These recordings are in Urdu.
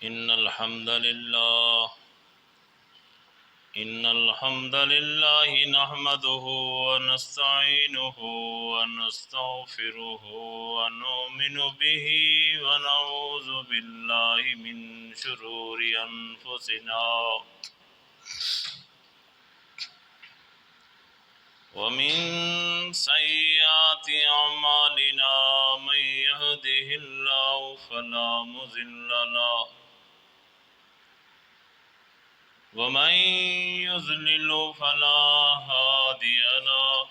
إن الحمد لله نحمده ونستعينه ونستغفره ونؤمن به ونعوذ بالله من شرور أنفسنا ومن سيئات أعمالنا من يهده الله فلا مضل له ومن يضلل فلا هادي له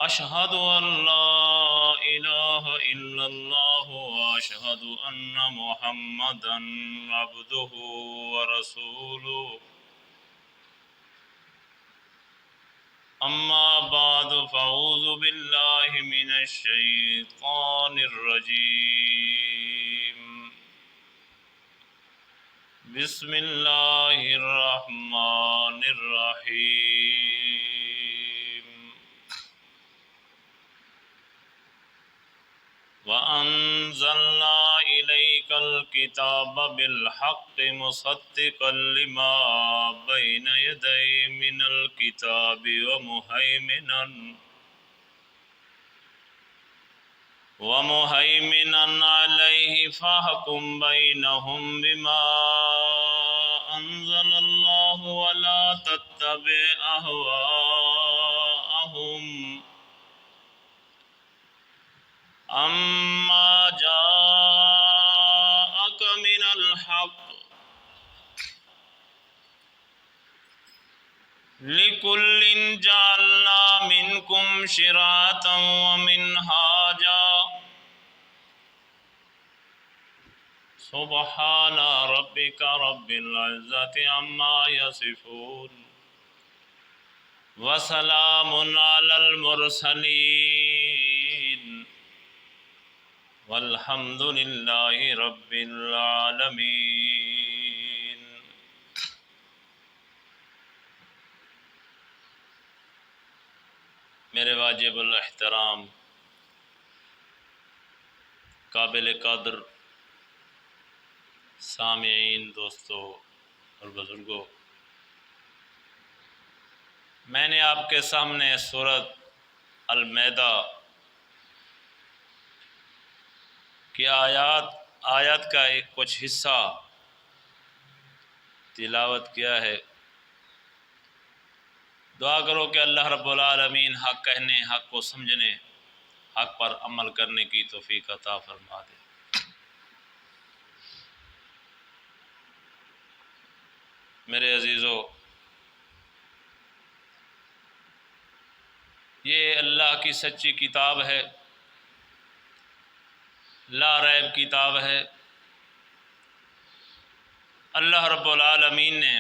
أشهد أن لا إله إلا الله وأشهد أن محمدا عبده ورسوله أما بعد فأعوذ بالله من الشيطان الرجيم بسم الله الرحمن الرحيم وأنزلنا إليك الكتاب بالحق مصدقا لما بين يديه من الكتاب ومهيمنا عليه فاحكم بينهم بما أنزل الله ولا تتبع أهواءهم أما جاءك من الحق لكل جعلنا منكم شرعة ومنهاجا سبحان ربك رب العزة عما يصفون وسلام على المرسلين والحمد لله رب العالمين۔ میرے واجب الاحترام قابل قدر سامعین، دوستو اور بزرگوں، میں نے آپ کے سامنے سورۃ المائدہ کی آیات کا ایک کچھ حصہ تلاوت کیا ہے۔ دعا کرو کہ اللہ رب العالمین حق کہنے، حق کو سمجھنے، حق پر عمل کرنے کی توفیق عطا فرما دے۔ میرے عزیزو، یہ اللہ کی سچی کتاب ہے، لا ریب کتاب ہے۔ اللہ رب العالمین نے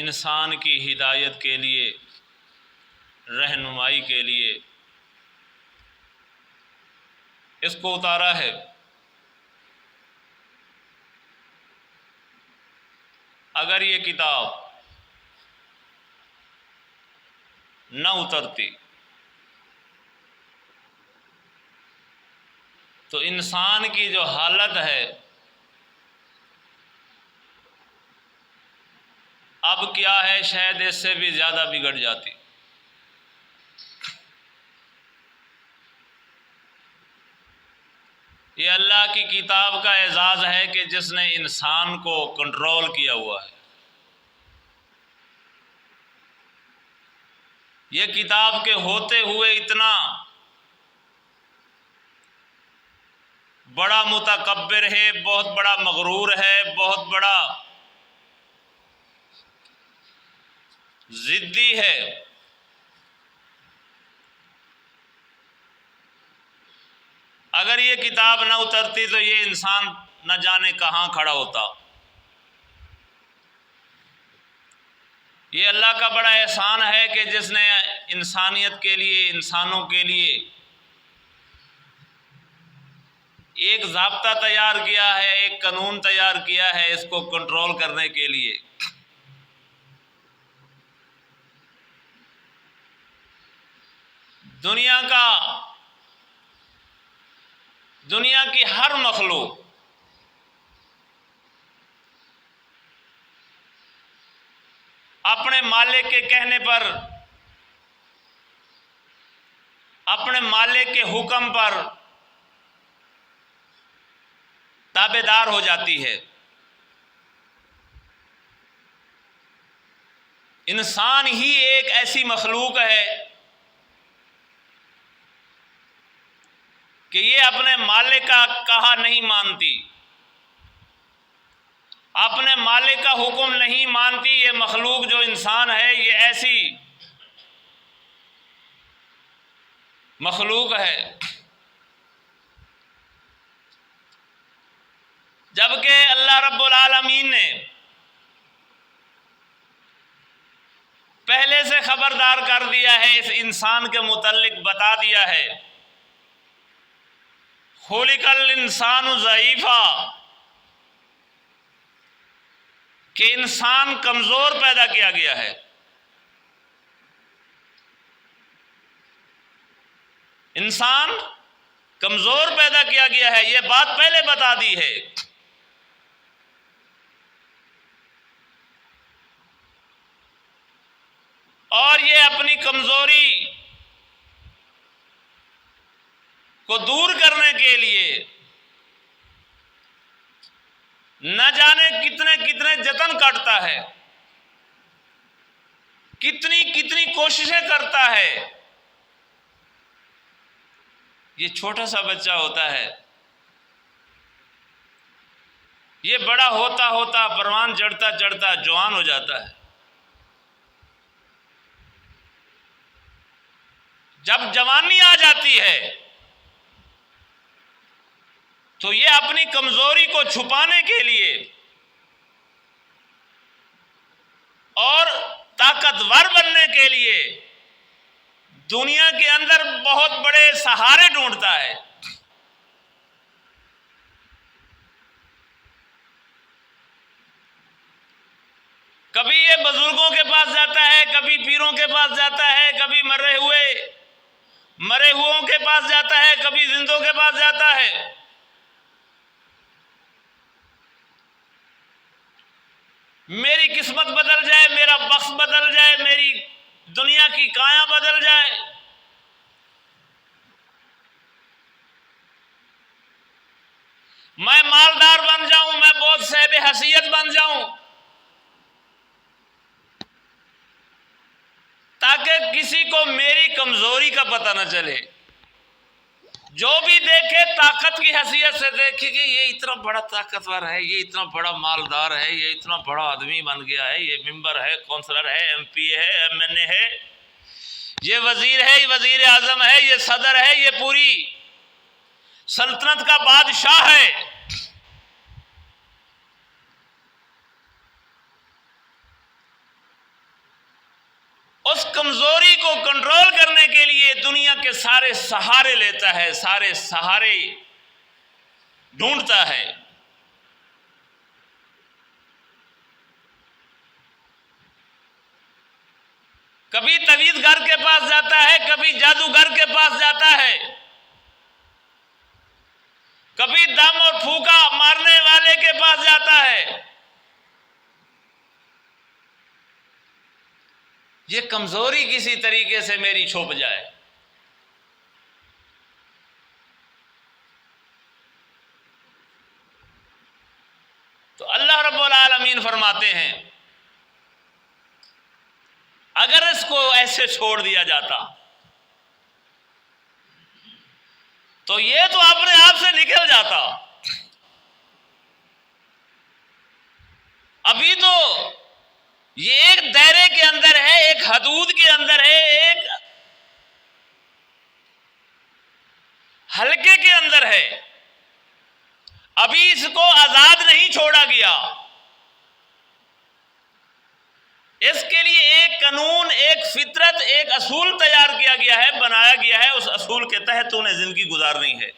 انسان کی ہدایت کے لیے، رہنمائی کے لیے اس کو اتارا ہے۔ اگر یہ کتاب نہ اترتی تو انسان کی جو حالت ہے اب کیا ہے، شاید اس سے بھی زیادہ بگڑ جاتی۔ یہ اللہ کی کتاب کا اعزاز ہے کہ جس نے انسان کو کنٹرول کیا ہوا ہے۔ یہ کتاب کے ہوتے ہوئے اتنا بڑا متکبر ہے، بہت بڑا مغرور ہے، بہت بڑا ضدی ہے۔ اگر یہ کتاب نہ اترتی تو یہ انسان نہ جانے کہاں کھڑا ہوتا۔ یہ اللہ کا بڑا احسان ہے کہ جس نے انسانیت کے لیے، انسانوں کے لیے ایک ضابطہ تیار کیا ہے، ایک قانون تیار کیا ہے اس کو کنٹرول کرنے کے لیے۔ دنیا کا دنیا کی ہر مخلوق اپنے مالک کے کہنے پر، اپنے مالک کے حکم پر تابعدار ہو جاتی ہے۔ انسان ہی ایک ایسی مخلوق ہے کہ یہ اپنے مالک کا کہا نہیں مانتی، اپنے مالک کا حکم نہیں مانتی۔ یہ مخلوق جو انسان ہے یہ ایسی مخلوق ہے، جبکہ اللہ رب العالمین نے پہلے سے خبردار کر دیا ہے، اس انسان کے متعلق بتا دیا ہے، خلق الانسان ضعیفا، کہ انسان کمزور پیدا کیا گیا ہے۔ انسان کمزور پیدا کیا گیا ہے، یہ بات پہلے بتا دی ہے۔ اور یہ اپنی کمزوری کو دور کرنے کے لیے نہ جانے کتنے کتنے جتن کرتا ہے، کتنی کتنی کوششیں کرتا ہے۔ یہ چھوٹا سا بچہ ہوتا ہے، یہ بڑا ہوتا ہوتا پروان چڑھتا چڑھتا جوان ہو جاتا ہے۔ جب جوانی آ جاتی ہے تو یہ اپنی کمزوری کو چھپانے کے لیے اور طاقتور بننے کے لیے دنیا کے اندر بہت بڑے سہارے ڈھونڈتا ہے۔ کبھی یہ بزرگوں کے پاس جاتا ہے، کبھی پیروں کے پاس جاتا ہے، کبھی مرے ہوئوں کے پاس جاتا ہے، کبھی زندوں کے پاس جاتا ہے۔ میری قسمت بدل جائے، میرا بخت بدل جائے، میری دنیا کی کائاں بدل جائے، میں مالدار بن جاؤں، میں بہت صاحب حیثیت بن جاؤں، تاکہ کسی کو میری کمزوری کا پتہ نہ چلے۔ جو بھی دیکھے طاقت کی حیثیت سے دیکھے کہ یہ اتنا بڑا طاقتور ہے، یہ اتنا بڑا مالدار ہے، یہ اتنا بڑا آدمی بن گیا ہے، یہ ممبر ہے، کونسلر ہے، ایم پی ہے، ایم این اے ہے، یہ وزیر ہے، یہ وزیر اعظم ہے، یہ صدر ہے، یہ پوری سلطنت کا بادشاہ ہے۔ اس کمزوری کو کنٹرول کرنے کے لیے دنیا کے سارے سہارے لیتا ہے، سارے سہارے ڈھونڈتا ہے۔ کبھی تویز گر کے پاس جاتا ہے، کبھی جادوگر کے پاس جاتا ہے، کبھی دم اور پھونکا مارنے والے کے پاس جاتا ہے۔ یہ کمزوری کسی طریقے سے میری چھپ جائے۔ تو اللہ رب العالمین فرماتے ہیں اگر اس کو ایسے چھوڑ دیا جاتا تو یہ تو اپنے آپ سے نکل جاتا۔ ابھی تو یہ ایک دائرے کے اندر ہے، ایک حدود کے اندر ہے، ایک حلقے کے اندر ہے، ابھی اس کو آزاد نہیں چھوڑا گیا۔ اس کے لیے ایک قانون، ایک فطرت، ایک اصول تیار کیا گیا ہے، بنایا گیا ہے، اس اصول کے تحت انہیں زندگی گزارنی ہے،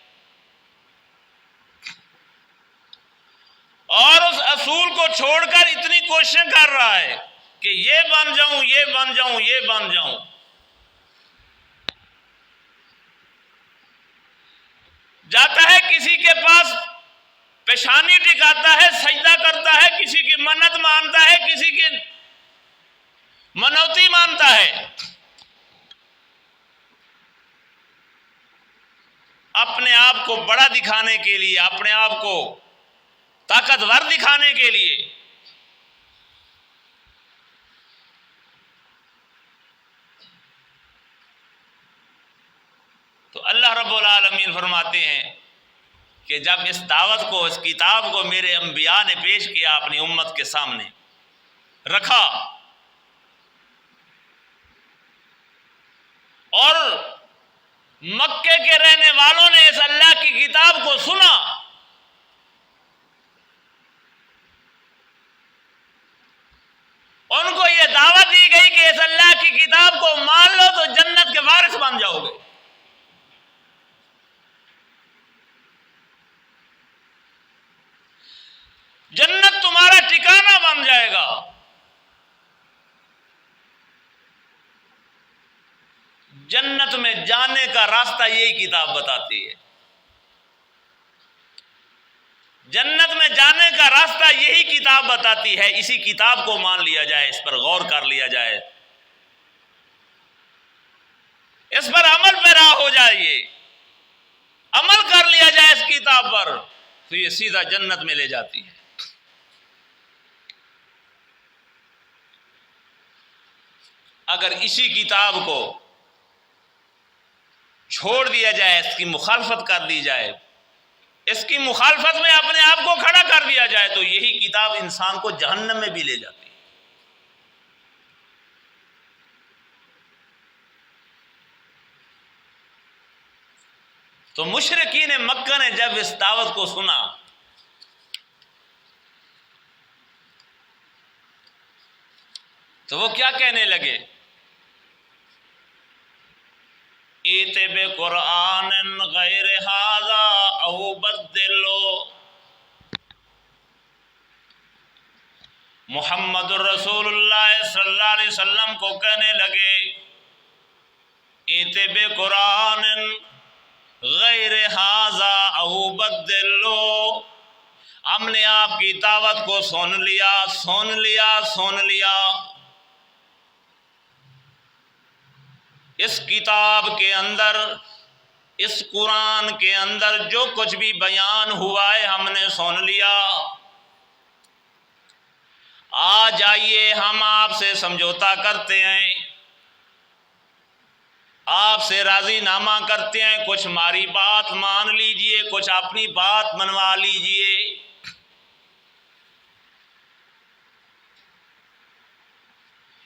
اور اس اصول کو چھوڑ کر اتنی کوششیں کر رہا ہے کہ یہ بن جاؤں، یہ بن جاؤں، یہ بن جاؤں۔ جاتا ہے کسی پیشانی ٹکاتا ہے، سجدہ کرتا ہے، کسی کی منت مانتا ہے، کسی کی منوتی مانتا ہے، اپنے آپ کو بڑا دکھانے کے لیے، اپنے آپ کو طاقتور دکھانے کے لیے۔ تو اللہ رب العالمین فرماتے ہیں کہ جب اس دعوت کو، اس کتاب کو میرے انبیاء نے پیش کیا، اپنی امت کے سامنے رکھا، اور مکے کے رہنے والوں نے اس اللہ کی کتاب کو سنا، ان کو یہ دعوت دی گئی کہ اس اللہ کی کتاب کو مان لو تو جنت کے وارث بن جاؤ گے۔ جنت تمہارا ٹھکانہ بن جائے گا۔ جنت میں جانے کا راستہ یہی کتاب بتاتی ہے۔ جنت میں جانے کا راستہ یہی کتاب بتاتی ہے۔ اسی کتاب کو مان لیا جائے، اس پر غور کر لیا جائے، اس پر عمل پیرا ہو جائے، عمل کر لیا جائے اس کتاب پر، تو یہ سیدھا جنت میں لے جاتی ہے۔ اگر اسی کتاب کو چھوڑ دیا جائے، اس کی مخالفت کر دی جائے، اس کی مخالفت میں اپنے آپ کو کھڑا کر دیا جائے، تو یہی کتاب انسان کو جہنم میں بھی لے جاتی ہے۔ تو مشرکین مکہ نے جب اس دعوت کو سنا تو وہ کیا کہنے لگے؟ ایت بقرآن غیر ھذا او بدلو، محمد الرسول اللہ صلی اللہ علیہ وسلم کو کہنے لگے ایت بقرآن غیر ھذا او بدلو، ہم نے آپ کی دعوت کو سن لیا، سن لیا، سن لیا، اس کتاب کے اندر، اس قرآن کے اندر جو کچھ بھی بیان ہوا ہے ہم نے سن لیا، آ جائیے ہم آپ سے سمجھوتا کرتے ہیں، آپ سے راضی نامہ کرتے ہیں، کچھ ہماری بات مان لیجئے، کچھ اپنی بات منوا لیجئے۔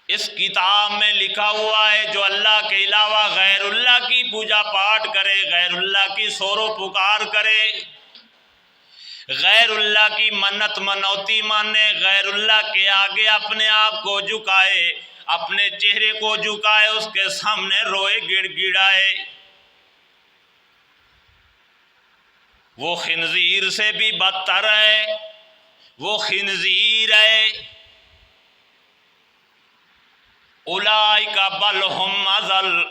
اس کتاب میں لکھا ہوا ہے جو اللہ کے علاوہ غیر اللہ کی پوجا پاٹ کرے، غیر اللہ کی سور و پکار کرے، غیر اللہ کی منت منوتی مانے، غیر اللہ کے آگے اپنے آپ کو جھکائے، اپنے چہرے کو جھکائے، اس کے سامنے روئے گڑ گڑائے، وہ خنزیر سے بھی بدتر ہے، وہ خنزیر ہے۔ اولئک بل ھم اضل،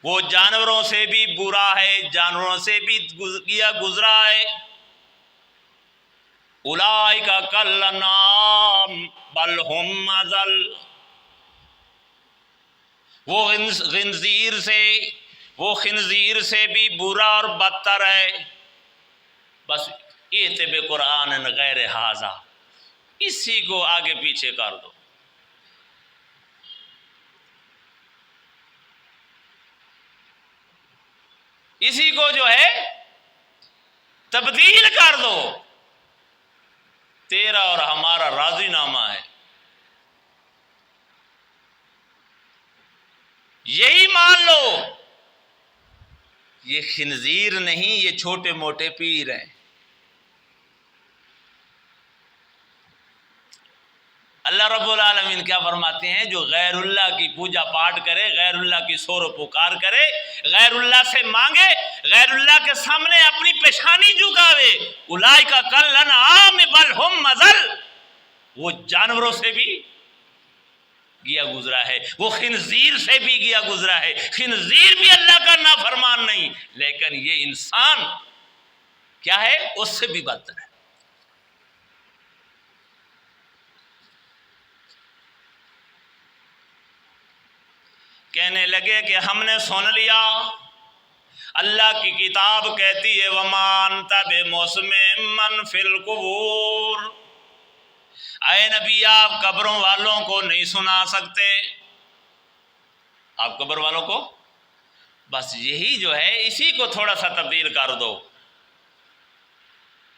وہ جانوروں سے بھی برا ہے، جانوروں سے بھی کیا گزرا ہے۔ اولئک کالانعام بل ھم اضل، وہ خنزیر سے بھی برا اور بدتر ہے۔ بس ایت بقرآن غیر ھذا، اسی کو آگے پیچھے کر دو، اسی کو جو ہے تبدیل کر دو، تیرا اور ہمارا راضی نامہ ہے، یہی مان لو۔ یہ خنزیر نہیں، یہ چھوٹے موٹے پیر ہیں۔ اللہ رب العالمین کیا فرماتے ہیں؟ جو غیر اللہ کی پوجا پاٹ کرے، غیر اللہ کی سور و پکار کرے، غیر اللہ سے مانگے، غیر اللہ کے سامنے اپنی پیشانی جھکاوے، اولئک کالانعام بل ھم اضل، وہ جانوروں سے بھی گیا گزرا ہے، وہ خنزیر سے بھی گیا گزرا ہے۔ خنزیر بھی اللہ کا نافرمان نہیں، لیکن یہ انسان کیا ہے؟ اس سے بھی بدتر ہے۔ کہنے لگے کہ ہم نے سن لیا، اللہ کی کتاب کہتی ہے وَمَا أَنْتَ بِمُسْمِعٍ مَّن فِي الْقُبُورِ، اے نبی آپ قبروں والوں کو نہیں سنا سکتے، آپ قبر والوں کو، بس یہی جو ہے اسی کو تھوڑا سا تبدیل کر دو،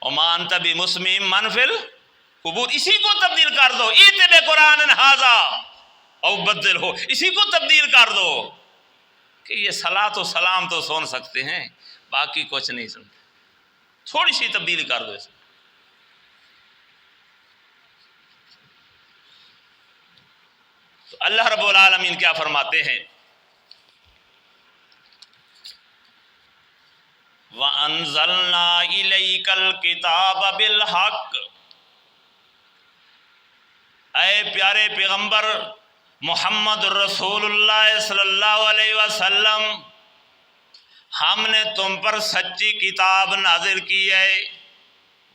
وَمَا أَنْتَ بِمُسْمِعٍ مَّن فِي الْقُبُورِ، اسی کو تبدیل کر دو، ایت بِقُرْآنٍ هَٰذَا او بدل ہو، اسی کو تبدیل کر دو کہ یہ صلاۃ و سلام تو سن سکتے ہیں، باقی کچھ نہیں سنتے، تھوڑی سی تبدیلی کر دو اسے۔ تو اللہ رب العالمین کیا فرماتے ہیں؟ وَأَنزَلْنَا إِلَيْكَ الْكِتَابَ بِالْحَقِّ، اے پیارے پیغمبر محمد رسول اللہ صلی اللہ علیہ وسلم، ہم نے تم پر سچی کتاب نازل کی ہے،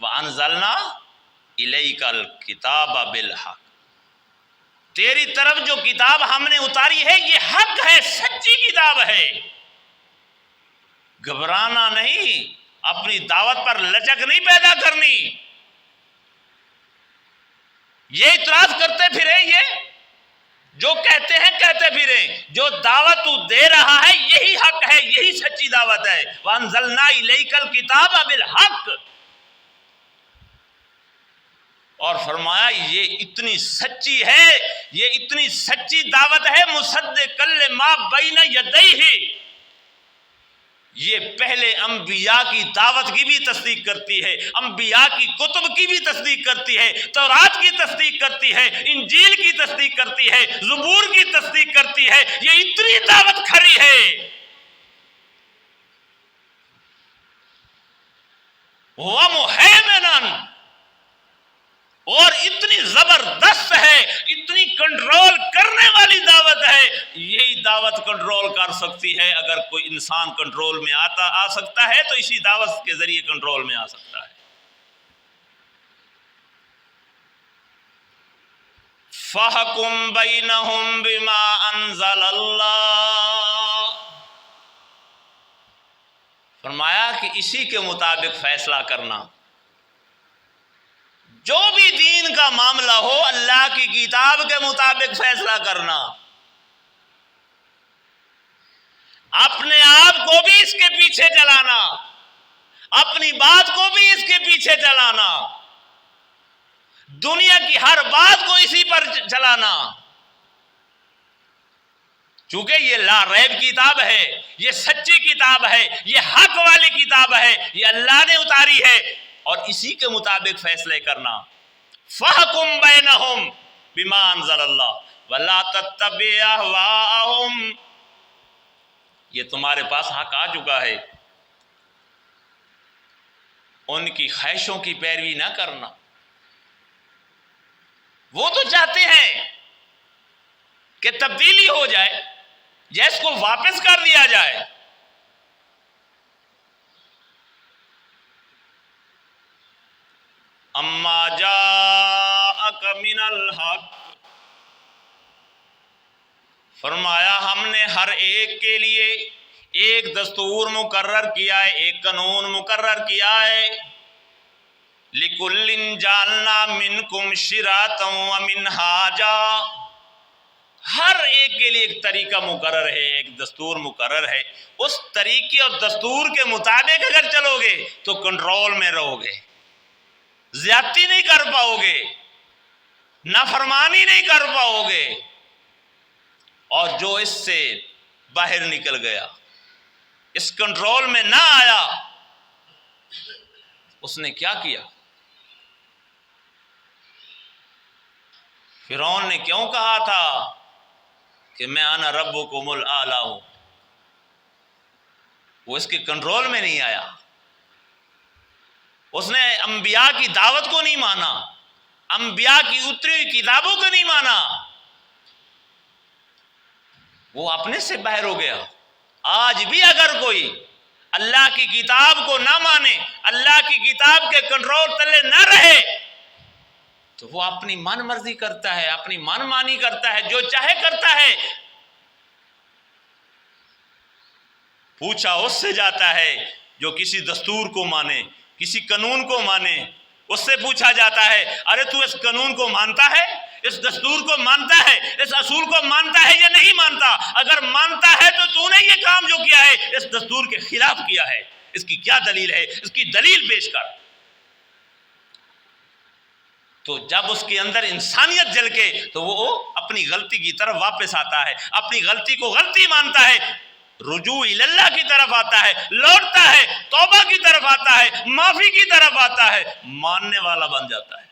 وَأَنزَلْنَا إِلَيْكَ الْكِتَابَ بِالْحَقِّ، تیری طرف جو کتاب ہم نے اتاری ہے یہ حق ہے، سچی کتاب ہے۔ گھبرانا نہیں، اپنی دعوت پر لچک نہیں پیدا کرنی، یہ اعتراض کرتے پھرے، یہ جو کہتے ہیں کہتے پھریں، جو دعوت تو دے رہا ہے یہی حق ہے، یہی سچی دعوت ہے۔ وَأَنزَلْنَا إِلَيْكَ الْكِتَابَ بِالْحَقِّ، اور فرمایا یہ اتنی سچی ہے، یہ اتنی سچی دعوت ہے، مُصَدِّقًا لِمَا بَيْنَ يَدَيْهِ، یہ پہلے انبیاء کی دعوت کی بھی تصدیق کرتی ہے، انبیاء کی کتب کی بھی تصدیق کرتی ہے، تورات کی تصدیق کرتی ہے، انجیل کی تصدیق کرتی ہے، زبور کی تصدیق کرتی ہے، یہ اتنی دعوت کھری ہے۔ وَمُهَيْمِنًا، اور اتنی زبردست ہے، اتنی کنٹرول کرنے والی دعوت ہے، یہی دعوت کنٹرول کر سکتی ہے۔ اگر کوئی انسان کنٹرول میں آ سکتا ہے تو اسی دعوت کے ذریعے کنٹرول میں آ سکتا ہے۔ فَحْكُم بَيْنَهُم بِمَا أَنزَلَ اللَّهُ، فرمایا کہ اسی کے مطابق فیصلہ کرنا، جو بھی دین کا معاملہ ہو اللہ کی کتاب کے مطابق فیصلہ کرنا، اپنے آپ کو بھی اس کے پیچھے چلانا، اپنی بات کو بھی اس کے پیچھے چلانا، دنیا کی ہر بات کو اسی پر چلانا، چونکہ یہ لا ریب کتاب ہے، یہ سچی کتاب ہے، یہ حق والی کتاب ہے، یہ اللہ نے اتاری ہے، اور اسی کے مطابق فیصلے کرنا۔ فَحْكُم بَيْنَهُم بِمَا أَنزَلَ اللَّهُ وَلَا تَتَّبِعْ أَهْوَاءَهُمْ، یہ تمہارے پاس حق آ چکا ہے، ان کی خواہشوں کی پیروی نہ کرنا، وہ تو چاہتے ہیں کہ تبدیلی ہو جائے، یا اس کو واپس کر دیا جائے، اما جاءک من الحق، فرمایا ہم نے ہر ایک کے لیے ایک دستور مقرر کیا ہے، ایک قانون مقرر کیا ہے، لِكُلٍّ جَعَلْنَا مِنْكُمْ شِرْعَةً وَمِنْهَاجًا، ہر ایک کے لیے ایک طریقہ مقرر ہے، ایک دستور مقرر ہے، اس طریقے اور دستور کے مطابق اگر چلو گے تو کنٹرول میں رہو گے، زیادتی نہیں کر پاؤ گے، نافرمانی نہیں کر پاؤ گے، اور جو اس سے باہر نکل گیا، اس کنٹرول میں نہ آیا، اس نے کیا کیا؟ فرعون نے کیوں کہا تھا کہ میں انا ربکم الاعلی ہوں؟ وہ اس کے کنٹرول میں نہیں آیا، اس نے انبیاء کی دعوت کو نہیں مانا، انبیاء کی اتری ہوئی کتابوں کو نہیں مانا، وہ اپنے سے باہر ہو گیا۔ آج بھی اگر کوئی اللہ کی کتاب کو نہ مانے، اللہ کی کتاب کے کنٹرول تلے نہ رہے، تو وہ اپنی من مرضی کرتا ہے، اپنی من مانی کرتا ہے، جو چاہے کرتا ہے۔ پوچھا اس سے جاتا ہے جو کسی دستور کو مانے، کسی قانون کو مانے، اس سے پوچھا جاتا ہے ارے تو اس قانون کو مانتا ہے، اس دستور کو مانتا ہے، اس اصول کو مانتا ہے یا نہیں مانتا؟ اگر مانتا ہے تو نے یہ کام جو کیا ہے اس دستور کے خلاف کیا ہے، اس کی کیا دلیل ہے؟ اس کی دلیل پیش کر۔ تو جب اس کے اندر انسانیت جل کے تو وہ اپنی غلطی کی طرف واپس آتا ہے، اپنی غلطی کو غلطی مانتا ہے، رجوع اللہ کی طرف آتا ہے، لوٹتا ہے، توبہ کی طرف آتا ہے، معافی کی طرف آتا ہے، ماننے والا بن جاتا ہے۔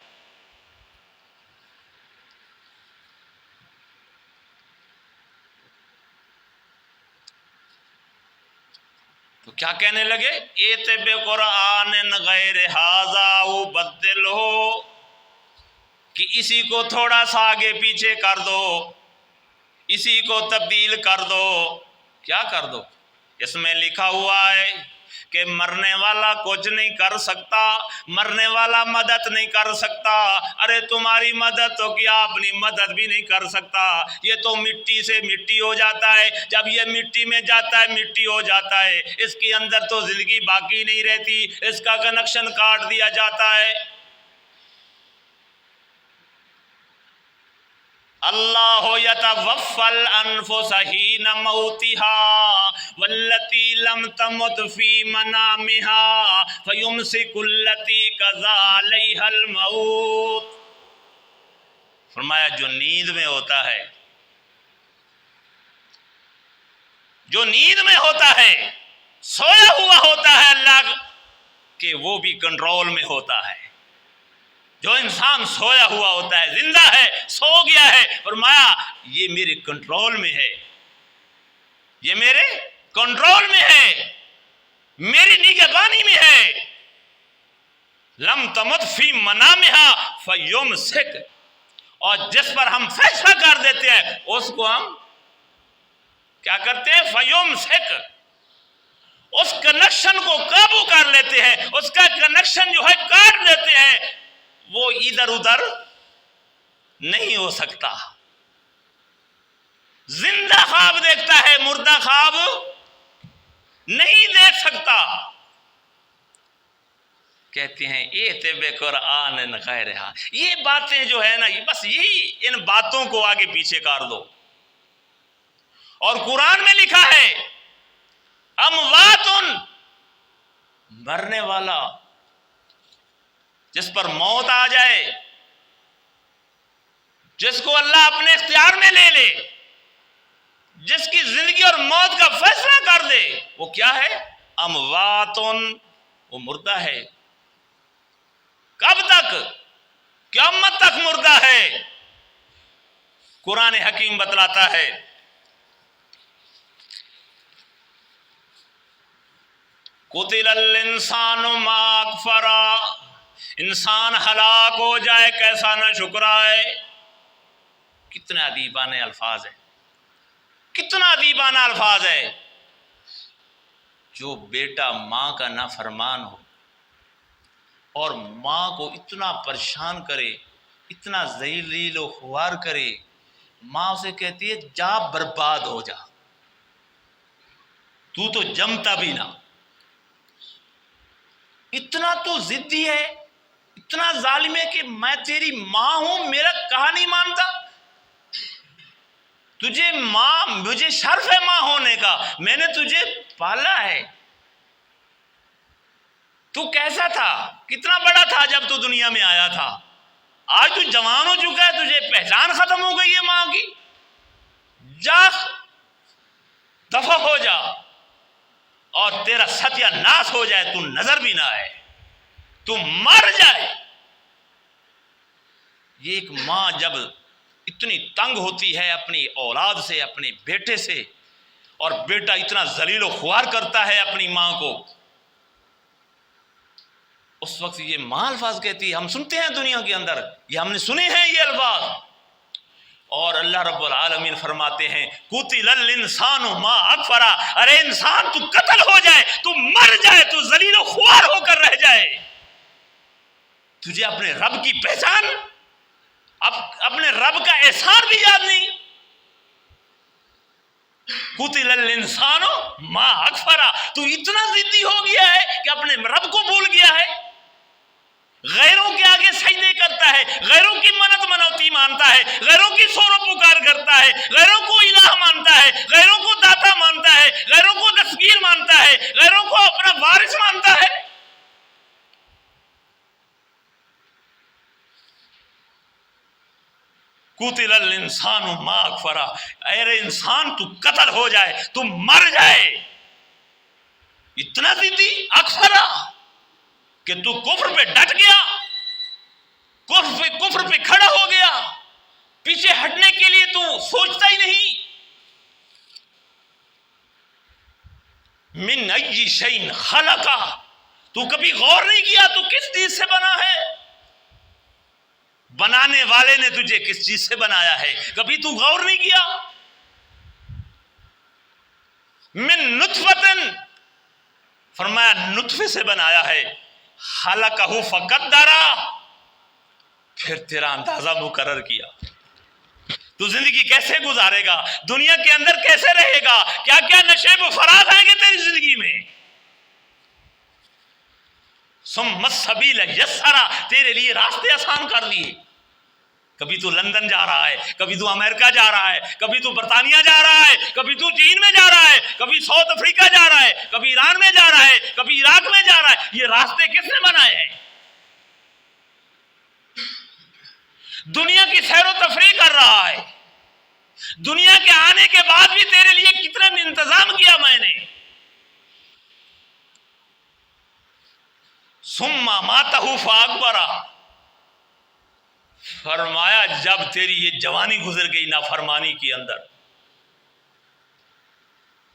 تو کیا کہنے لگے؟ ایت بقرآن غیر ھذا بدلو، کہ اسی کو تھوڑا سا آگے پیچھے کر دو، اسی کو تبدیل کر دو۔ کیا کر دو؟ اس میں لکھا ہوا ہے کہ مرنے والا کچھ نہیں کر سکتا، مرنے والا مدد نہیں کر سکتا۔ ارے تمہاری مدد تو کیا، اپنی مدد بھی نہیں کر سکتا۔ یہ تو مٹی سے مٹی ہو جاتا ہے، جب یہ مٹی میں جاتا ہے مٹی ہو جاتا ہے، اس کے اندر تو زندگی باقی نہیں رہتی، اس کا کنیکشن کاٹ دیا جاتا ہے۔ اللہ یتوفی الانفس حین موتها والتی لم تمت فی منامها فیمسک التی قضی علیہا الموت۔ فرمایا جو نیند میں ہوتا ہے، جو نیند میں ہوتا ہے، سویا ہوا ہوتا ہے، اللہ کہ وہ بھی کنٹرول میں ہوتا ہے۔ جو انسان سویا ہوا ہوتا ہے، زندہ ہے، سو گیا ہے، فرمایا یہ میرے کنٹرول میں ہے، یہ میرے کنٹرول میں ہے، میری نگہبانی میں ہے۔ لم تمت فی منامها فیمسک، اور جس پر ہم فیصلہ کر دیتے ہیں اس کو ہم کیا کرتے ہیں؟ فیمسک، اس کنیکشن کو قابو کر لیتے ہیں، اس کا کنیکشن جو ہے کاٹ دیتے ہیں، وہ ادھر ادھر نہیں ہو سکتا۔ زندہ خواب دیکھتا ہے، مردہ خواب نہیں دیکھ سکتا۔ کہتے ہیں ایت بقرآن غیر ھذا، یہ باتیں جو ہے نا، بس یہی ان باتوں کو آگے پیچھے کر دو۔ اور قرآن میں لکھا ہے اموات، مرنے والا، جس پر موت آ جائے، جس کو اللہ اپنے اختیار میں لے لے، جس کی زندگی اور موت کا فیصلہ کر دے، وہ کیا ہے؟ اموات، وہ مردہ ہے۔ کب تک؟ قیامت تک مردہ ہے۔ قرآن حکیم بتلاتا ہے قتل الانسان ما اکفرا، انسان ہلاک ہو جائے کیسا نہ شکرائے۔ کتنا ادیبانہ الفاظ ہے، کتنا ادیبانہ الفاظ ہے۔ جو بیٹا ماں کا نافرمان ہو اور ماں کو اتنا پریشان کرے، اتنا ذلیل و خوار کرے، ماں اسے کہتی ہے جا برباد ہو جا، تو جمتا بھی نہ۔ اتنا تو ضدی ہے، اتنا ظالم ہے کہ میں تیری ماں ہوں، میرا کہا نہیں مانتا۔ تجھے ماں، مجھے شرف ہے ماں ہونے کا، میں نے تجھے پالا ہے۔ تو کیسا تھا، کتنا بڑا تھا جب تو دنیا میں آیا تھا، آج تو جوان ہو چکا ہے، تجھے پہچان ختم ہو گئی ہے ماں کی۔ جا دفع ہو جا اور تیرا ستیہ ناش ہو جائے، تو نظر بھی نہ آئے، تو مر جائے۔ یہ ایک ماں جب اتنی تنگ ہوتی ہے اپنی اولاد سے، اپنے بیٹے سے، اور بیٹا اتنا ذلیل و خوار کرتا ہے اپنی ماں کو، اس وقت یہ ماں الفاظ کہتی ہے۔ ہم سنتے ہیں دنیا کے اندر، یہ ہم نے سنے ہیں یہ الفاظ، اور اللہ رب العالمین فرماتے ہیں قتل الانسان ما اکفرا، ارے انسان تو قتل ہو جائے جائے، تو مر جائے، تو ذلیل و خوار ہو کر رہ جائے. تجھے اپنے رب کی پہچان، اب اپنے رب کا احسان بھی یاد نہیں. قتل الانسان ما اکفرا، تو اتنا ضدی ہو گیا ہے کہ اپنے رب کو بھول گیا ہے، غیروں کے آگے سجدے کرتا ہے، غیروں کی منت منوتی مانتا ہے، غیروں کی سور و پکار کرتا ہے، غیروں کو الہ مانتا ہے، غیروں کو داتا مانتا ہے، غیروں کو دستگیر مانتا ہے، غیروں کو اپنا وارث مانتا ہے. قتل الانسان ما اکفرا، اے انسان تو قتل ہو جائے، تو مر جائے. اتنا ضدی اکفرا کہ تو کفر پہ ڈٹ گیا، کفر پہ کھڑا ہو گیا، پیچھے ہٹنے کے لیے تو سوچتا ہی نہیں. من ای شیء خلقہ، تو کبھی غور نہیں کیا تو کس چیز سے بنا ہے؟ بنانے والے نے تجھے کس چیز سے بنایا ہے؟ کبھی تو غور نہیں کیا؟ من نطفۃ، فرمایا نطفے سے بنایا ہے. خلقہ فقدر، پھر تیرا اندازہ مقرر کیا. تو زندگی کیسے گزارے گا، دنیا کے اندر کیسے رہے گا، کیا کیا نشیب و فراز آئیں گے تیری زندگی میں. ثم السبیل یسرا، تیرے لیے راستے آسان کر دیے. کبھی تو لندن جا رہا ہے، کبھی تو امریکہ جا رہا ہے، کبھی تو برطانیہ جا رہا ہے، کبھی تو چین میں جا رہا ہے، کبھی ساؤتھ افریقہ جا رہا ہے، کبھی ایران میں جا رہا ہے، کبھی عراق میں جا رہا ہے. یہ راستے کس نے بنائے ہیں؟ دنیا کی سیر و تفریح کر رہا ہے. دنیا کے آنے کے بعد بھی تیرے لیے کتنا انتظام کیا میں نے. ثم ماتہ فاکبرا، فرمایا جب تیری یہ جوانی گزر گئی نافرمانی کے اندر،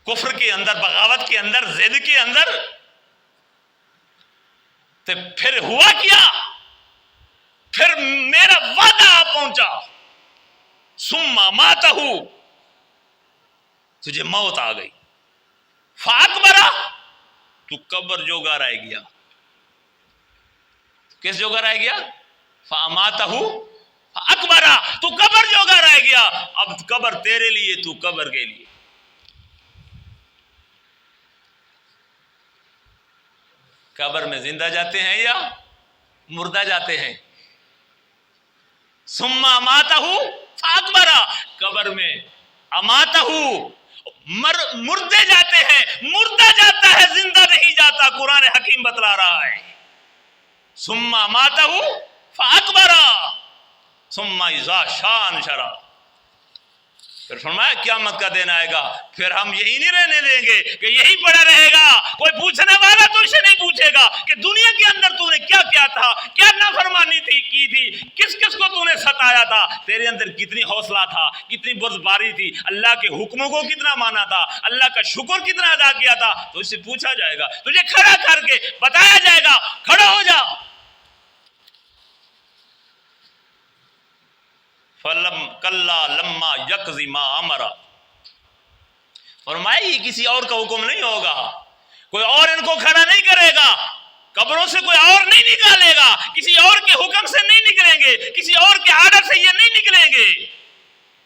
کفر کے اندر، بغاوت کے اندر، ضد کے اندر، تو پھر ہوا کیا؟ پھر میرا وعدہ آ پہنچا. ثم ماتہ، تجھے موت آ گئی. فاکبرا، تو قبر جوگا رہ گیا. کس جوگا رہ گیا؟ فاماتہ فاکبرا، تو قبر جوگا رہ گیا. اب قبر تیرے لیے، تو قبر کے لیے. قبر میں زندہ جاتے ہیں یا مردہ جاتے ہیں؟ ثم اماتہ فاکبرا، قبر میں اماتہ مردے جاتے ہیں، مردہ جاتا ہے، زندہ نہیں جاتا. قرآن حکیم بتلا رہا ہے. ثم اماتہ فاکبرا ثم اذا شاء انشرا. پھر فرمایا قیامت کا دن آئے گا، پھر ہم یہی نہیں رہنے دیں گے کہ یہی پڑا رہے گا. کوئی پوچھنے والا تو اسے نہیں پوچھے گا کہ دنیا کے اندر تو نے کیا کیا تھا، کیا نافرمانی کی تھی، کس کس کو تو نے ستایا تھا، تیرے اندر کتنی حوصلہ تھا، کتنی بردباری تھی، اللہ کے حکموں کو کتنا مانا تھا، اللہ کا شکر کتنا ادا کیا تھا. تو اس سے پوچھا جائے گا، تجھے کھڑا کر کے بتایا جائے گا، کھڑا ہو جا. کلا لما یقضی ما امرا، فرمایا یہ کسی اور کا حکم نہیں ہوگا، کوئی اور ان کو کھڑا نہیں کرے گا، قبروں سے کوئی اور نہیں نکالے گا، کسی اور کے حکم سے نہیں نکلیں گے، کسی اور کے آرڈر سے یہ نہیں نکلیں گے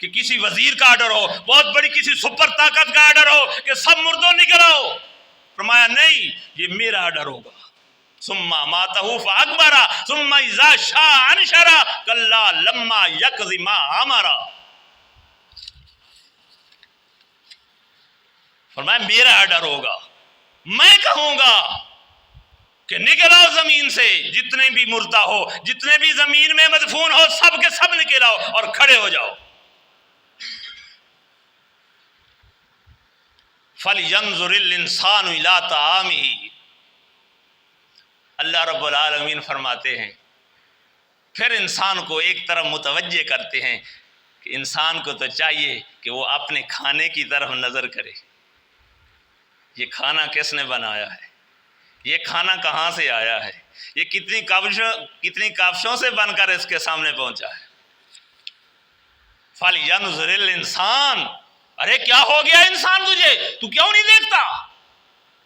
کہ کسی وزیر کا آرڈر ہو، بہت بڑی کسی سپر طاقت کا آرڈر ہو کہ سب مردوں نکلو. فرمایا نہیں، یہ میرا آرڈر ہوگا. ثم اماتہ فاکبرا ثم اذا شاء انشرا کلا لما یقضی ما امرا. فرمایا میرا آرڈر ہوگا، میں کہوں گا کہ نکل آؤ زمین سے، جتنے بھی مردہ ہو، جتنے بھی زمین میں مدفون ہو، سب کے سب نکل آؤ اور کھڑے ہو جاؤ. فَلْيَنْظُرِ الْإِنسَانُ إِلَىٰ طَعَامِهِ، اللہ رب العالمین فرماتے ہیں پھر انسان کو ایک طرف متوجہ کرتے ہیں کہ انسان کو تو چاہیے کہ وہ اپنے کھانے کی طرف نظر کرے. یہ کھانا کس نے بنایا ہے، یہ کھانا کہاں سے آیا ہے، یہ کتنی کاوشوں سے بن کر اس کے سامنے پہنچا ہے. فَلْيَنْظُرِ الْإِنسَانُ، ارے کیا ہو گیا انسان تجھے، تو کیوں نہیں دیکھتا؟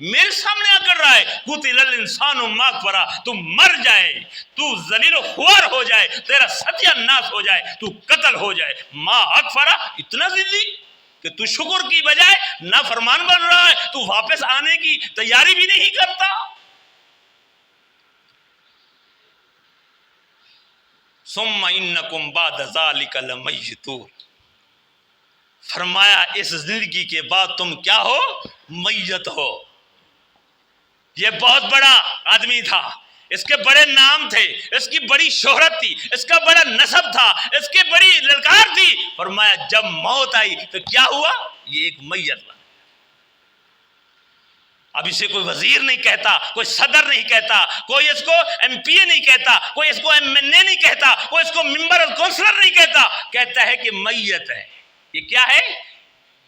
میرے سامنے آ کر رہا ہے قتل الانسان ما اکفرہ، تو مر جائے، تو ذلیل و خوار ہو جائے، تیرا ستیہ ناس ہو جائے، تو قتل ہو جائے، ما اکفرہ، اتنا ضدی کہ تو شکر کی بجائے نافرمان بن رہا ہے، تو واپس آنے کی تیاری بھی نہیں کرتا۔ ثم انکم بعد ذلک لمیتون، فرمایا اس زندگی کے بعد تم کیا ہو؟ میت ہو۔ یہ بہت بڑا آدمی تھا، اس کے بڑے نام تھے، اس کی بڑی شہرت تھی، اس کا بڑا نسب تھا، اس کی بڑی للکار تھی۔ فرمایا جب موت آئی تو کیا ہوا؟ یہ ایک میت بنا۔ اب اسے کوئی وزیر نہیں کہتا، کوئی صدر نہیں کہتا، کوئی اس کو ایم پی اے نہیں کہتا، کوئی اس کو ایم این اے نہیں کہتا، کوئی اس کو ممبر اور کونسلر نہیں کہتا، کہتا ہے کہ میت ہے۔ یہ کیا ہے؟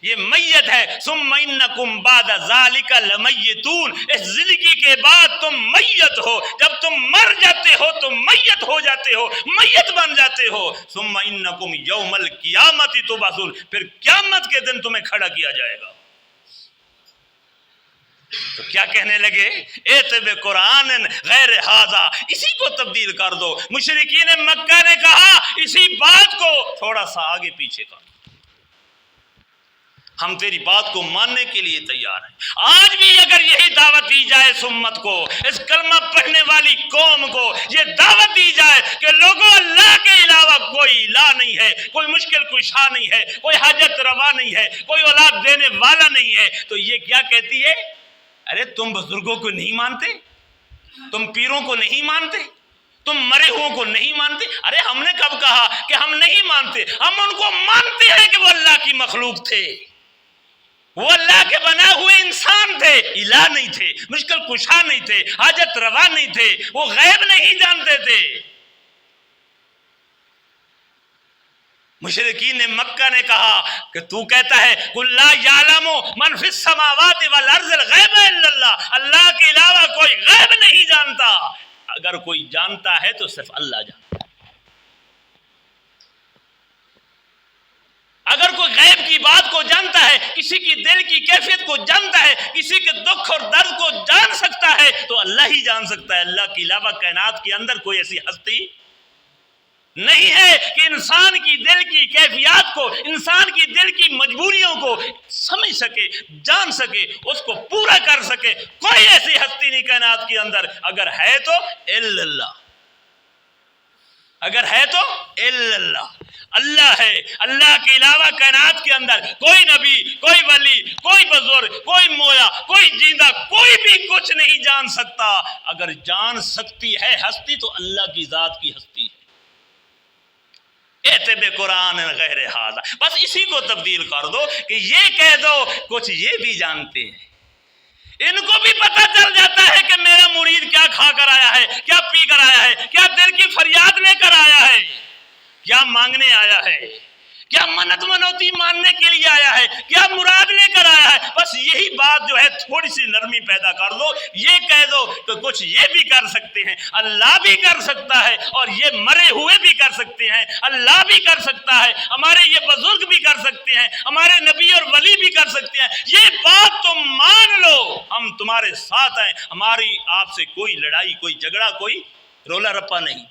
یہ میت ہے۔ ثم انکم بعد ذالک لمیتون، اس زندگی کے بعد تم میت ہو۔ جب تم مر جاتے ہو تو میت ہو جاتے ہو، میت بن جاتے ہو۔ ثم انکم یوم القیامت تبعثون، پھر قیامت کے دن تمہیں کھڑا کیا جائے گا۔ تو کیا کہنے لگے؟ ایت بقرآن غیر ھذا، اسی کو تبدیل کر دو۔ مشرکین مکہ نے کہا اسی بات کو تھوڑا سا آگے پیچھے کر، ہم تیری بات کو ماننے کے لیے تیار ہیں۔ آج بھی اگر یہی دعوت دی جائے اس امت کو، اس کلمہ پڑھنے والی قوم کو یہ دعوت دی جائے کہ لوگوں اللہ کے علاوہ کوئی الہ نہیں ہے، کوئی مشکل کشا نہیں ہے، کوئی حاجت روا نہیں ہے، کوئی اولاد دینے والا نہیں ہے، تو یہ کیا کہتی ہے؟ ارے تم بزرگوں کو نہیں مانتے، تم پیروں کو نہیں مانتے، تم مرے ہوں کو نہیں مانتے۔ ارے ہم نے کب کہا کہ ہم نہیں مانتے؟ ہم ان کو مانتے ہیں کہ وہ اللہ کی مخلوق تھے، وہ اللہ کے بنا ہوئے انسان تھے، الہ نہیں تھے، مشکل کشا نہیں تھے، حاجت روا نہیں تھے، وہ غیب نہیں جانتے تھے۔ مشرکین مکہ نے کہا کہ تو کہتا ہے قل لا یعلم من فی السماوات والارض الغیب الا اللہ، اللہ کے علاوہ کوئی غیب نہیں جانتا۔ اگر کوئی جانتا ہے تو صرف اللہ جانتا ہے۔ اگر کوئی غیب کی بات کو جانتا ہے، کسی کی دل کی کیفیت کو جانتا ہے، کسی کے دکھ اور درد کو جان سکتا ہے تو اللہ ہی جان سکتا ہے۔ اللہ کے علاوہ کائنات کے اندر کوئی ایسی ہستی نہیں ہے کہ انسان کی دل کی کیفیات کو، انسان کی دل کی مجبوریوں کو سمجھ سکے، جان سکے، اس کو پورا کر سکے۔ کوئی ایسی ہستی نہیں کائنات کے اندر، اگر ہے تو الا اللہ، اگر ہے تو الا اللہ، اللہ ہے۔ اللہ کے علاوہ کائنات کے اندر کوئی نبی، کوئی ولی، کوئی بزرگ، کوئی مویا، کوئی جیندہ، کوئی بھی کچھ نہیں جان سکتا۔ اگر جان سکتی ہے ہستی تو اللہ کی ذات کی ہستی ہے۔ ایت بقرآن غیر ھذا، بس اسی کو تبدیل کر دو کہ یہ کہہ دو کچھ یہ بھی جانتے ہیں، ان کو بھی پتہ چل جاتا ہے کہ میرا مرید کیا کھا کر آیا ہے، کیا پی کر آیا ہے، کیا دل کی فریاد لے کر آیا ہے، کیا مانگنے آیا ہے، کیا منت منوتی ماننے کے لیے آیا ہے، کیا مراد لے کر آیا ہے۔ بس یہی بات جو ہے تھوڑی سی نرمی پیدا کر دو، یہ کہہ دو کہ کچھ یہ بھی کر سکتے ہیں، اللہ بھی کر سکتا ہے، اور یہ مرے ہوئے بھی کر سکتے ہیں، اللہ بھی کر سکتا ہے، ہمارے یہ بزرگ بھی کر سکتے ہیں، ہمارے نبی اور ولی بھی کر سکتے ہیں۔ یہ بات تم مان لو، ہم تمہارے ساتھ ہیں، ہماری آپ سے کوئی لڑائی، کوئی جھگڑا، کوئی رولا رپا نہیں۔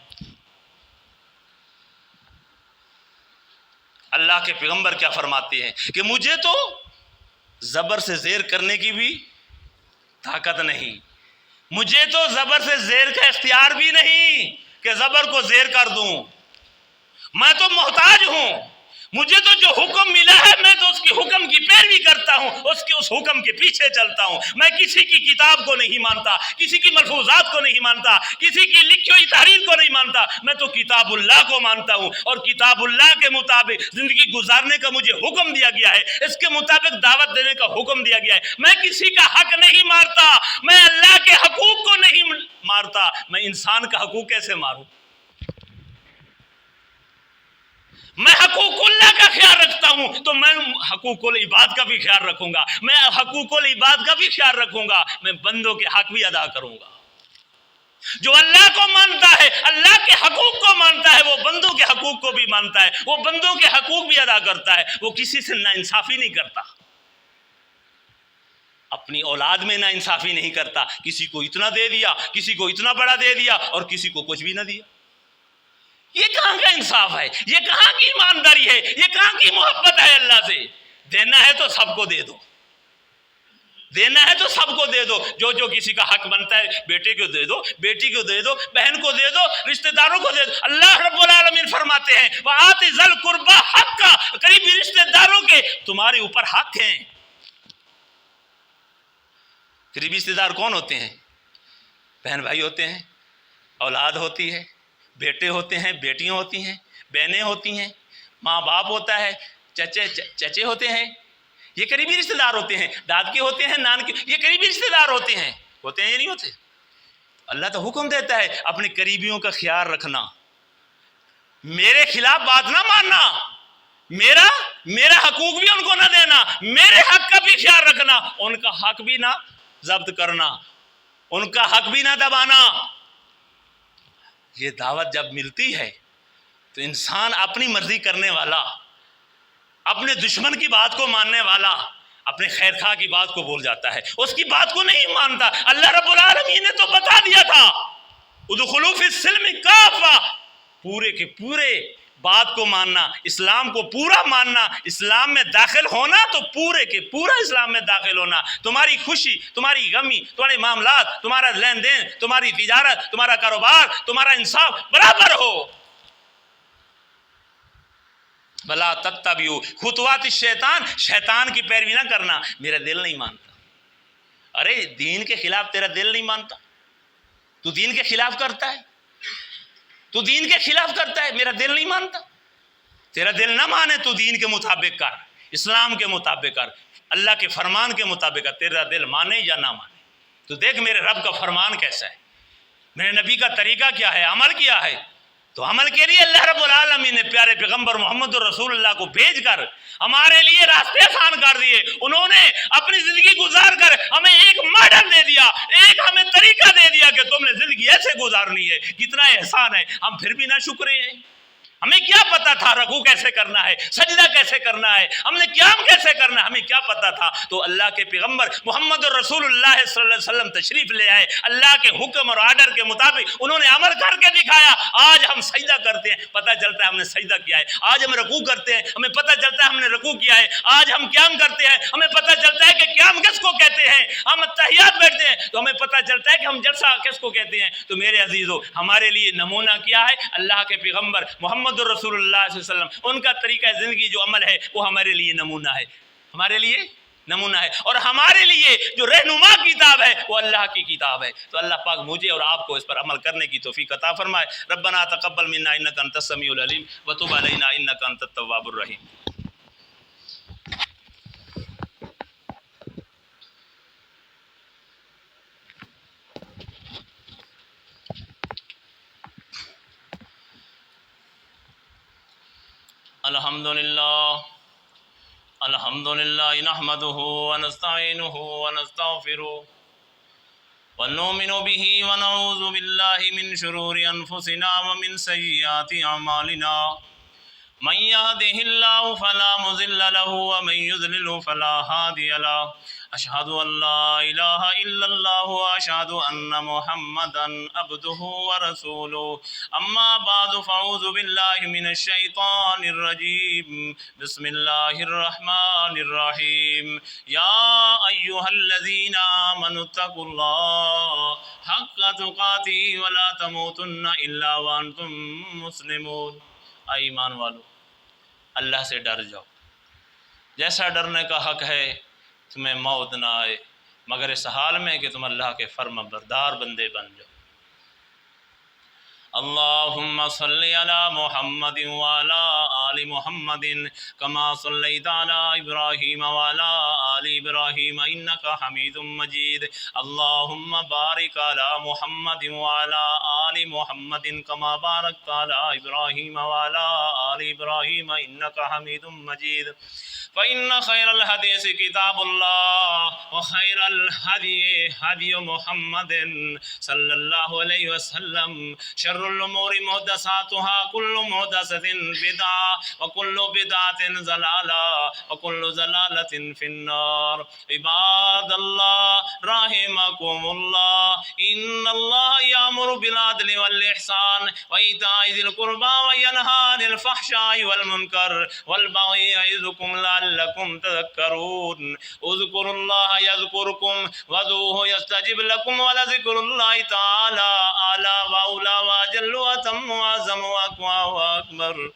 اللہ کے پیغمبر کیا فرماتے ہیں کہ مجھے تو زبر سے زیر کرنے کی بھی طاقت نہیں، مجھے تو زبر سے زیر کا اختیار بھی نہیں کہ زبر کو زیر کر دوں، میں تو محتاج ہوں، مجھے تو جو حکم ملا ہے میں تو اس کی حکم کی پیروی کرتا ہوں، اس حکم کے پیچھے چلتا ہوں۔ میں کسی کی کتاب کو نہیں مانتا، کسی کی ملفوظات کو نہیں مانتا، کسی کی لکھی ہوئی تحریر کو نہیں مانتا، میں تو کتاب اللہ کو مانتا ہوں، اور کتاب اللہ کے مطابق زندگی گزارنے کا مجھے حکم دیا گیا ہے، اس کے مطابق دعوت دینے کا حکم دیا گیا ہے۔ میں کسی کا حق نہیں مارتا، میں اللہ کے حقوق کو نہیں مارتا، میں انسان کا حقوق کیسے ماروں؟ میں حقوق اللہ کا خیال رکھتا ہوں تو میں حقوق العباد کا بھی خیال رکھوں گا، میں حقوق العباد کا بھی خیال رکھوں گا، میں بندوں کے حق بھی ادا کروں گا۔ جو اللہ کو مانتا ہے، اللہ کے حقوق کو مانتا ہے، وہ بندوں کے حقوق کو بھی مانتا ہے، وہ بندوں کے حقوق بھی ادا کرتا ہے، وہ کسی سے ناانصافی نہیں کرتا۔ اپنی اولاد میں نا انصافی نہیں کرتا، کسی کو اتنا دے دیا، کسی کو اتنا بڑا دے دیا اور کسی کو کچھ بھی نہ دیا۔ یہ کہاں کا انصاف ہے؟ یہ کہاں کی ایمانداری ہے؟ یہ کہاں کی محبت ہے اللہ سے؟ دینا ہے تو سب کو دے دو، دینا ہے تو سب کو دے دو، جو جو کسی کا حق بنتا ہے، بیٹے کو دے دو، بیٹی کو دے دو، بہن کو دے دو، رشتہ داروں کو دے دو۔ اللہ رب العالمین فرماتے ہیں وَآتِ ذَا الْقُرْبَى حَقَّهُ، قریبی رشتہ داروں کے تمہارے اوپر حق ہیں۔ قریبی رشتہ دار کون ہوتے ہیں؟ بہن بھائی ہوتے ہیں، اولاد ہوتی ہے، بیٹے ہوتے ہیں، بیٹیاں ہوتی ہیں، بہنیں ہوتی ہیں، ماں باپ ہوتا ہے، چچے ہوتے ہیں، یہ قریبی رشتہ دار ہوتے ہیں، دادکے ہوتے ہیں، نانکے، یہ قریبی رشتہ دار ہوتے ہیں یا نہیں ہوتے؟ اللہ تو حکم دیتا ہے اپنے قریبیوں کا خیال رکھنا، میرے خلاف بات نہ ماننا، میرا حقوق بھی ان کو نہ دینا، میرے حق کا بھی خیال رکھنا، ان کا حق بھی نہ ضبط کرنا، ان کا حق بھی نہ دبانا۔ یہ دعوت جب ملتی ہے تو انسان اپنی مرضی کرنے والا، اپنے دشمن کی بات کو ماننے والا، اپنے خیر خواہ کی بات کو بھول جاتا ہے، اس کی بات کو نہیں مانتا۔ اللہ رب العالمین نے تو بتا دیا تھا ادخلوا فی السلم کافہ، پورے کے پورے بات کو ماننا، اسلام کو پورا ماننا، اسلام میں داخل ہونا تو پورے کے پورا اسلام میں داخل ہونا، تمہاری خوشی، تمہاری غمی، تمہارے معاملات، تمہارا لین دین، تمہاری تجارت، تمہارا کاروبار، تمہارا انصاف برابر ہو۔ بلا تتبعوا خطوات الشیطان، شیطان کی پیروی نہ کرنا، میرا دل نہیں مانتا۔ ارے دین کے خلاف تیرا دل نہیں مانتا، تو دین کے خلاف کرتا ہے، تو دین کے خلاف کرتا ہے، میرا دل نہیں مانتا۔ تیرا دل نہ مانے تو دین کے مطابق کر، اسلام کے مطابق کر، اللہ کے فرمان کے مطابق کر، تیرا دل مانے یا نہ مانے۔ تو دیکھ میرے رب کا فرمان کیسا ہے، میرے نبی کا طریقہ کیا ہے، عمل کیا ہے۔ تو عمل کے لیے اللہ رب العالمین نے پیارے پیغمبر محمد الرسول اللہ کو بھیج کر ہمارے لیے راستے آسان کر دیے، انہوں نے اپنی زندگی گزار کر ہمیں ایک ماڈل دے دیا، ایک ہمیں طریقہ دے دیا کہ تم نے زندگی ایسے گزارنی ہے۔ کتنا احسان ہے، ہم پھر بھی نہ شکرے ہیں۔ ہمیں کیا پتا تھا رکوع کیسے کرنا ہے، سجدہ کیسے کرنا ہے، ہم نے قیام کیسے کرنا ہے، ہمیں کیا پتا تھا؟ تو اللہ کے پیغمبر محمد الرسول اللہ صلی اللہ علیہ وسلم تشریف لے آئے، اللہ کے حکم اور آرڈر کے مطابق انہوں نے عمل کر کے دکھایا۔ آج ہم سجدہ کرتے ہیں، پتہ چلتا ہے ہم نے سجدہ کیا ہے۔ آج ہم رکوع کرتے ہیں، ہمیں پتہ چلتا ہے ہم نے رکوع کیا ہے۔ آج ہم قیام کرتے ہیں، ہمیں پتہ چلتا ہے کہ قیام کس کو کہتے ہیں۔ ہم تحیات بیٹھتے ہیں تو ہمیں پتہ چلتا ہے کہ ہم جلسہ کس کو کہتے ہیں۔ تو میرے عزیزو، ہمارے لیے نمونہ کیا ہے؟ اللہ کے پیغمبر محمد الرسول اللہ صلی اللہ علیہ وسلم، ان کا طریقہ زندگی جو عمل ہے وہ ہمارے لیے نمونہ ہے، ہمارے لیے نمونہ ہے، اور ہمارے لیے جو رہنما کتاب ہے وہ اللہ کی کتاب ہے۔ تو اللہ پاک مجھے اور آپ کو اس پر عمل کرنے کی توفیق عطا فرمائے۔ ربنا تقبل منا انک انت السمیع العلیم وتب علینا انک انت التواب الرحیم۔ الحمدللہ نحمده ونستعینه ونستغفره ونؤمن به ونعوذ باللہ من شرور انفسنا ومن سیئات اعمالنا، من يهده الله فلا مضل له ومن يضلل فلا هادي له، اشهد ان لا اله الا الله واشهد ان محمدا عبده ورسوله، اما بعد فاعوذ بالله من الشیطان الرجیم، بسم الله الرحمن الرحیم، یا ایها الذین آمنوا اتقوا الله حق تقاته ولا تموتن الا وانتم مسلمون۔ اے ایمان والو، اللہ سے ڈر جاؤ، جیسا ڈرنے کا حق ہے تمہیں موت نہ آئے مگر اس حال میں کہ تم اللہ کے فرما بردار بندے بن جاؤ۔ اللہم صلی علی محمد وعلی آل محمد کما صلیت علی ابراہیم وعلی آل ابراہیم انک حمید مجید، اللہم بارک علی محمد وعلی آل محمد کما بارکت علی ابراہیم وعلی آل ابراہیم انک حمید مجید۔ فإن خیر الحدیث کتاب اللہ وخیر الحدی حدی محمد صلی اللہ علیہ وسلم، شر وشر الأمور محدثاتها كل محدثة بدعة وكل بدعة ضلالة وكل ضلالة في النار. عباد الله رحمكم الله، إن الله يأمر بالعدل والإحسان وإيتاء ذي القربى وينهى عن الفحشاء والمنكر والبغي يعظكم لعلكم تذكرون. اذكروا الله يذكركم وادعوه يستجب لكم ولذكر الله تعالى أعلى وأولى وأجل وأتم وأعظم وأقوى وأكبر.